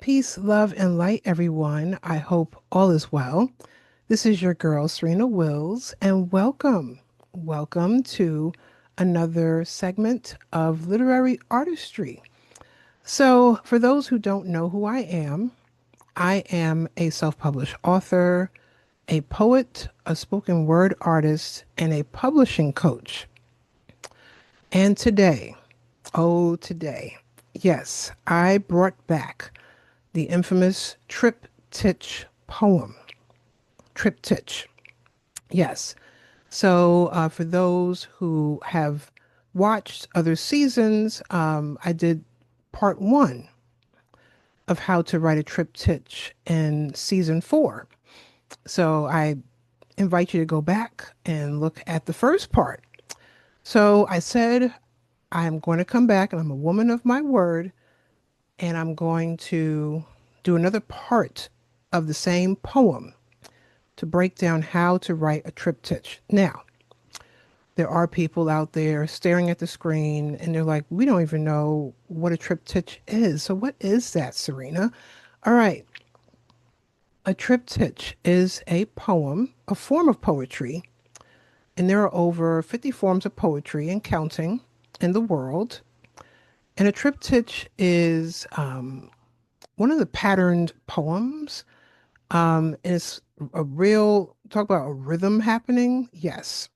Peace, love, and light, everyone. I hope all is well. This is your girl, Serena Wills, and welcome. Welcome to another segment of Literary Artistry. So, for those who don't know who I am a self published author, a poet, a spoken word artist, and a publishing coach. And today, yes, I brought back the infamous Triptych poem. Triptych, yes. So, for those who have watched other seasons, I did part one of how to write a triptych in season four. So, I invite you to go back and look at the first part. So, I said, I'm going to come back and I'm a woman of my word, and I'm going to do another part of the same poem to break down how to write a triptych. Now, there are people out there staring at the screen and they're like, we don't even know what a triptych is. So, what is that, Serena? All right. A triptych is a poem, a form of poetry, and there are over 50 forms of poetry and counting in the world. And a triptych is one of the patterned poems. And it's a real, talk about a rhythm happening. Yes.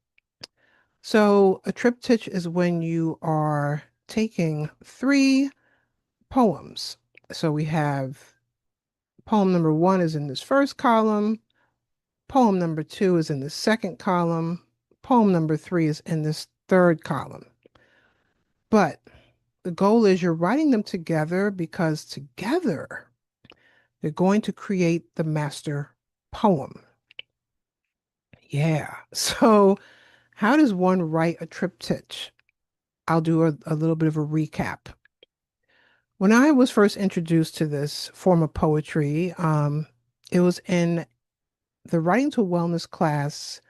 So a triptych is when you are taking three poems. So we have poem number one is in this first column, poem number two is in the second column, poem number three is in this third column. But the goal is you're writing them together because together they're going to create the master poem. Yeah. So how does one write a triptych? I'll do a little bit of a recap. When I was first introduced to this form of poetry, it was in the Writing to Wellness class,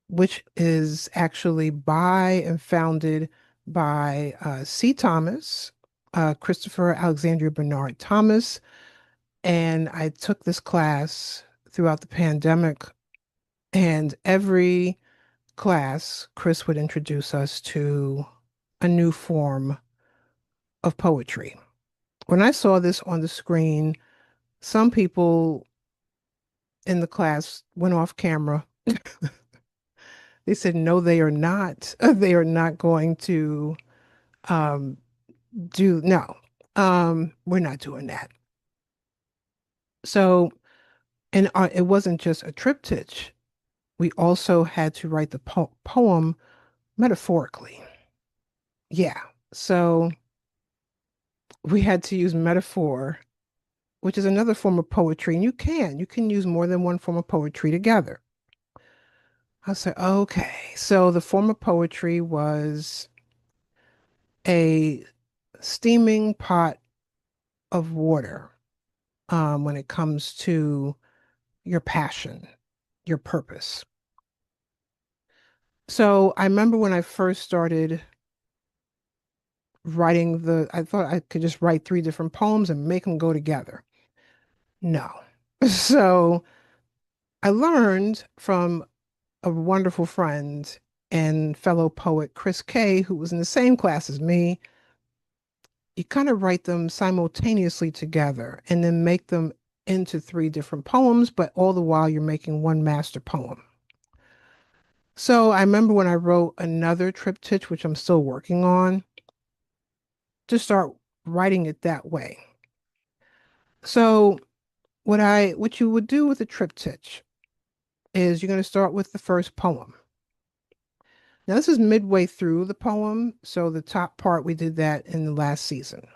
which is actually by and founded by C. Thomas, Christopher Alexandria Bernard Thomas. And I took this class throughout the pandemic, and every class, Chris would introduce us to a new form of poetry. When I saw this on the screen, some people in the class went off camera. They said, no, they are not. They are not going to um, no, we're not doing that. So, and it wasn't just a triptych. We also had to write the poem metaphorically. Yeah. So we had to use metaphor, which is another form of poetry. And you can use more than one form of poetry together. I said, okay. So the form of poetry was a steaming pot of water when it comes to your passion, your purpose. So I remember when I first started writing I thought I could just write three different poems and make them go together. No. So I learned from a wonderful friend and fellow poet, Chris Kay, who was in the same class as me. You kind of write them simultaneously together and then make them into three different poems, but all the while you're making one master poem. So I remember when I wrote another triptych, which I'm still working on, to start writing it that way. So what you would do with a triptych is you're going to start with the first poem. Now this is midway through the poem, so the top part we did that in the last season.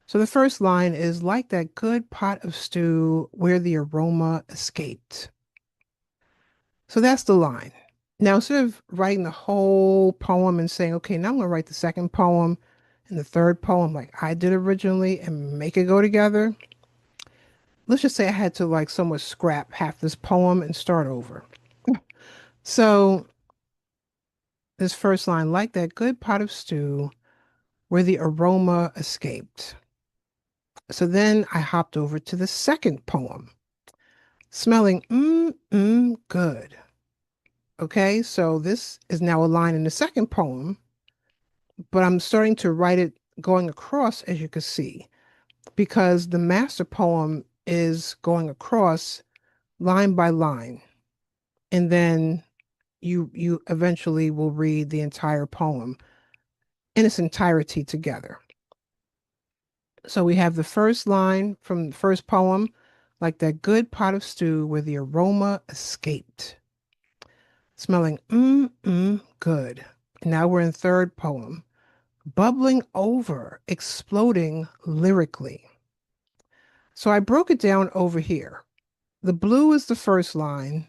So the first line is like that good pot of stew where the aroma escaped. So that's the line. Now, instead of writing the whole poem and saying, okay, now I'm going to write the second poem and the third poem like I did originally and make it go together, let's just say I had to like somewhat scrap half this poem and start over. So this first line, like that good pot of stew where the aroma escaped. So then I hopped over to the second poem, smelling good. Okay, so this is now a line in the second poem, but I'm starting to write it going across, as you can see, because the master poem is going across line by line. And then you eventually will read the entire poem in its entirety together. So we have the first line from the first poem, like that good pot of stew where the aroma escaped, smelling good. Now we're in third poem, bubbling over, exploding lyrically. So I broke it down over here. The blue is the first line,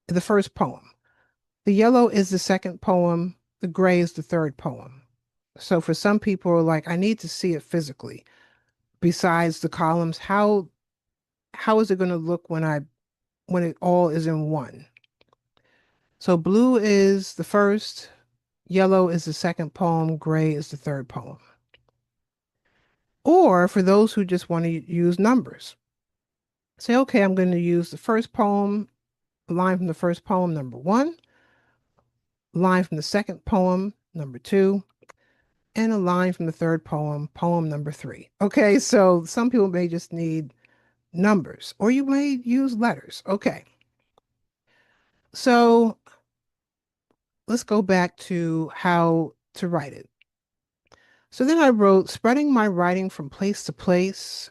the first poem. The yellow is the second poem. The gray is the third poem. So for some people, like, I need to see it physically. Besides the columns, how is it going to look when it all is in one? So blue is the first, yellow is the second poem, gray is the third poem. Or for those who just want to use numbers, say, okay, I'm going to use the first poem, line from the first poem, number one, line from the second poem, number two, and a line from the third poem, poem number three. Okay, so some people may just need numbers, or you may use letters. Okay, so let's go back to how to write it. So then I wrote, spreading my writing from place to place,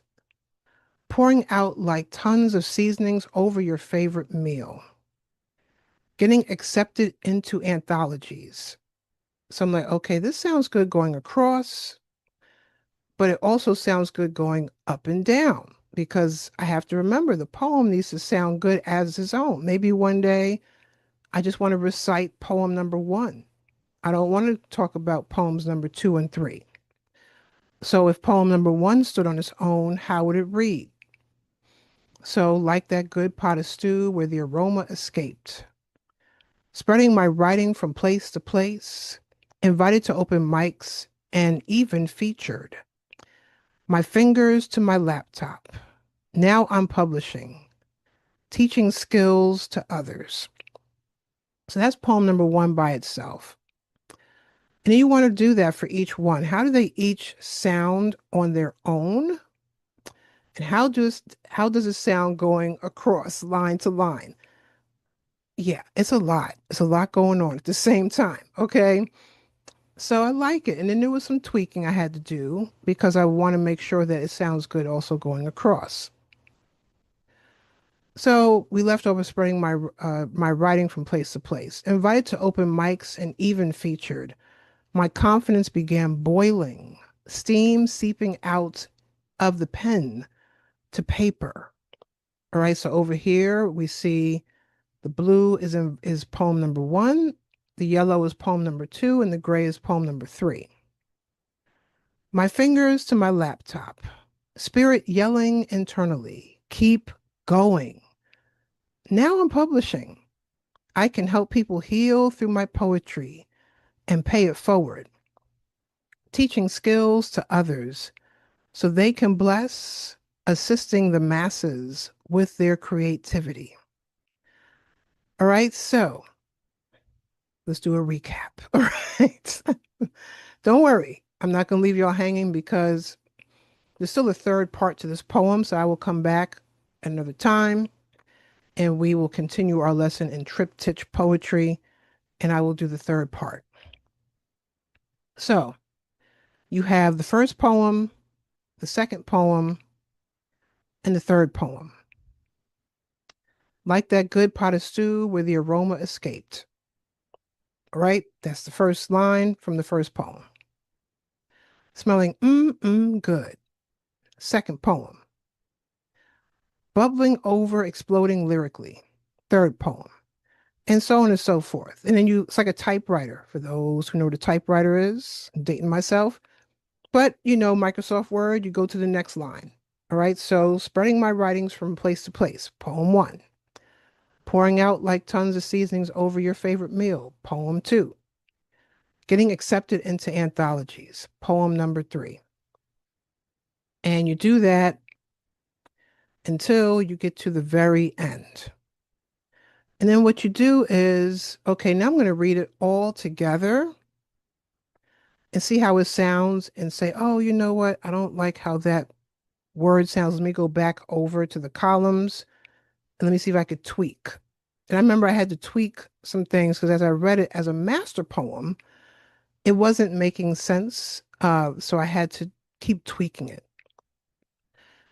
pouring out like tons of seasonings over your favorite meal, getting accepted into anthologies. So I'm like, okay, this sounds good going across, but it also sounds good going up and down because I have to remember the poem needs to sound good as its own. Maybe one day I just want to recite poem number one. I don't want to talk about poems number two and three. So if poem number one stood on its own, how would it read? So, like that good pot of stew where the aroma escaped, spreading my writing from place to place, invited to open mics, and even featured. My fingers to my laptop. Now I'm publishing, teaching skills to others. So that's poem number one by itself. And you want to do that for each one. How do they each sound on their own? And how does it sound going across line to line? Yeah, it's a lot. It's a lot going on at the same time. Okay. So I like it. And then there was some tweaking I had to do because I want to make sure that it sounds good also going across. So we left over spreading my writing from place to place, invited to open mics and even featured. My confidence began boiling, steam seeping out of the pen to paper. All right, so over here we see the blue is poem number one, the yellow is poem number two, and the gray is poem number three. My fingers to my laptop, spirit yelling internally, keep going. Now I'm publishing. I can help people heal through my poetry and pay it forward, teaching skills to others so they can bless, assisting the masses with their creativity. All right, so let's do a recap. All right. Don't worry, I'm not going to leave y'all hanging because there's still a third part to this poem, so I will come back another time and we will continue our lesson in triptych poetry and I will do the third part. So you have the first poem, the second poem, and the third poem. Like that good pot of stew where the aroma escaped. All right, that's the first line from the first poem. Smelling good. Second poem. Bubbling over, exploding lyrically. Third poem. And so on and so forth. And then it's like a typewriter for those who know what a typewriter is. I'm dating myself. But Microsoft Word, you go to the next line. All right, so spreading my writings from place to place. Poem one. Pouring out like tons of seasonings over your favorite meal. Poem two. Getting accepted into anthologies. Poem number three. And you do that until you get to the very end. And then what you do is, okay, now I'm going to read it all together and see how it sounds and say, oh, you know what? I don't like how that word sounds. Let me go back over to the columns and let me see if I could tweak. And I remember I had to tweak some things because as I read it as a master poem, it wasn't making sense. So I had to keep tweaking it.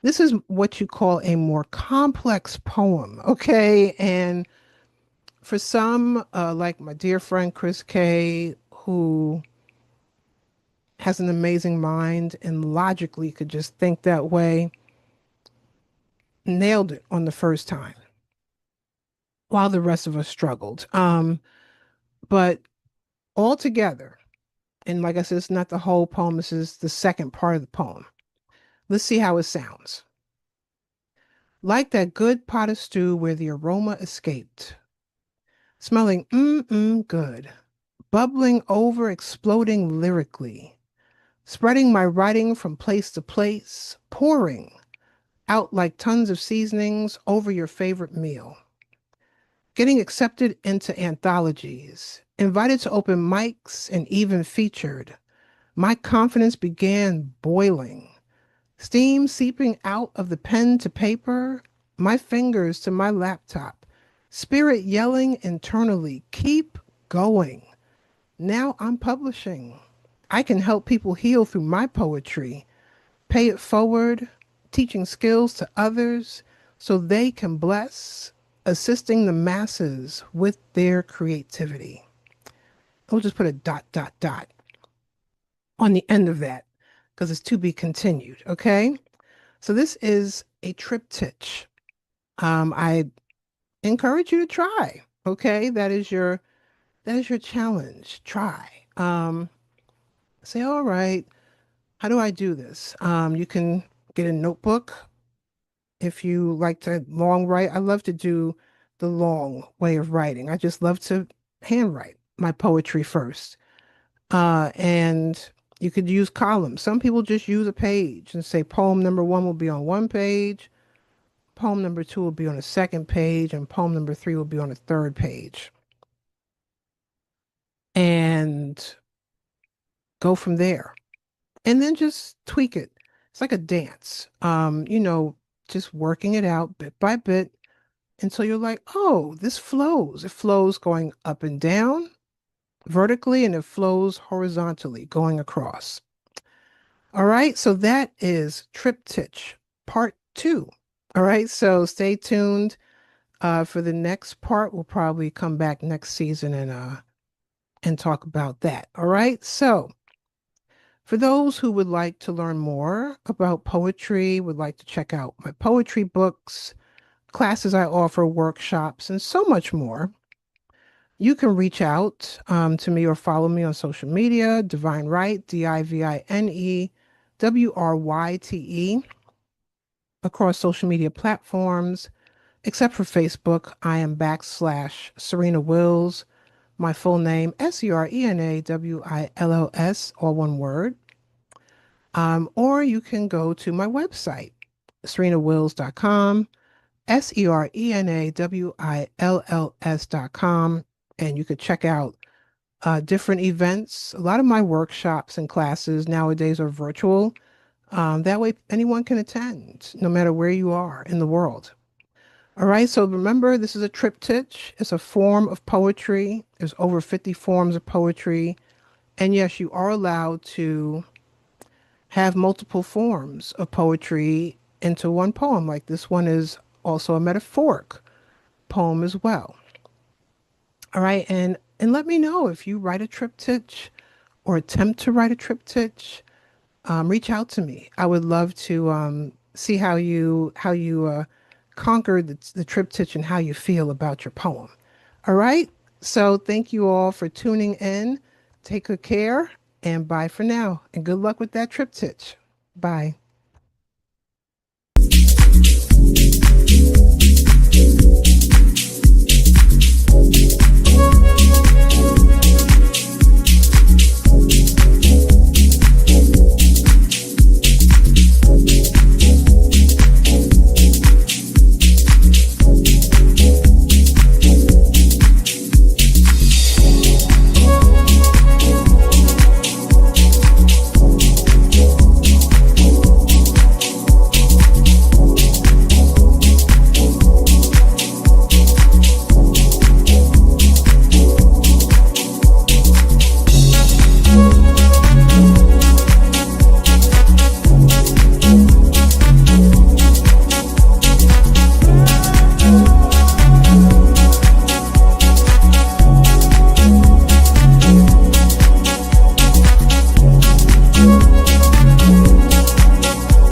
This is what you call a more complex poem, okay? And for some, like my dear friend Chris K, who has an amazing mind and logically could just think that way, nailed it on the first time, while the rest of us struggled. But all together, and like I said, it's not the whole poem, this is the second part of the poem. Let's see how it sounds. Like that good pot of stew where the aroma escaped, smelling good, bubbling over, exploding lyrically, spreading my writing from place to place, pouring out like tons of seasonings over your favorite meal, getting accepted into anthologies, invited to open mics, and even featured. My confidence began boiling, steam seeping out of the pen to paper, my fingers to my laptop, spirit yelling internally, keep going. Now I'm publishing. I can help people heal through my poetry, pay it forward, teaching skills to others so they can bless, assisting the masses with their creativity. We'll just put a dot, dot, dot on the end of that because it's to be continued. Okay. So this is a triptych. I encourage you to try. Okay. That is your challenge. Try. Say, all right, how do I do this? You can get a notebook if you like to long write. I love to do the long way of writing. I just love to handwrite my poetry first. And you could use columns. Some people just use a page and say poem number one will be on one page, poem number two will be on a second page, and poem number three will be on a third page. And go from there. And then just tweak it. It's like a dance. Just working it out bit by bit until you're like, oh, this flows. It flows going up and down vertically and it flows horizontally going across. All right, so that is Triptych Part 2. All right, so stay tuned for the next part. We'll probably come back next season and talk about that. All right, so for those who would like to learn more about poetry, would like to check out my poetry books, classes I offer, workshops, and so much more, you can reach out to me or follow me on social media, Divine Wright, DivineWryte, across social media platforms, except for Facebook. I am / Serena Wills, my full name, SerenaWills, all one word. Or you can go to my website, serenawills.com, SerenaWills.com, and you could check out different events. A lot of my workshops and classes nowadays are virtual. That way anyone can attend, no matter where you are in the world. All right, so remember, this is a triptych. It's a form of poetry. There's over 50 forms of poetry. And yes, you are allowed to have multiple forms of poetry into one poem. Like this one is also a metaphoric poem as well. All right, and let me know if you write a triptych or attempt to write a triptych. Reach out to me. I would love to see how you conquered the triptych and how you feel about your poem. All right. So thank you all for tuning in. Take good care and bye for now. And good luck with that triptych. Bye.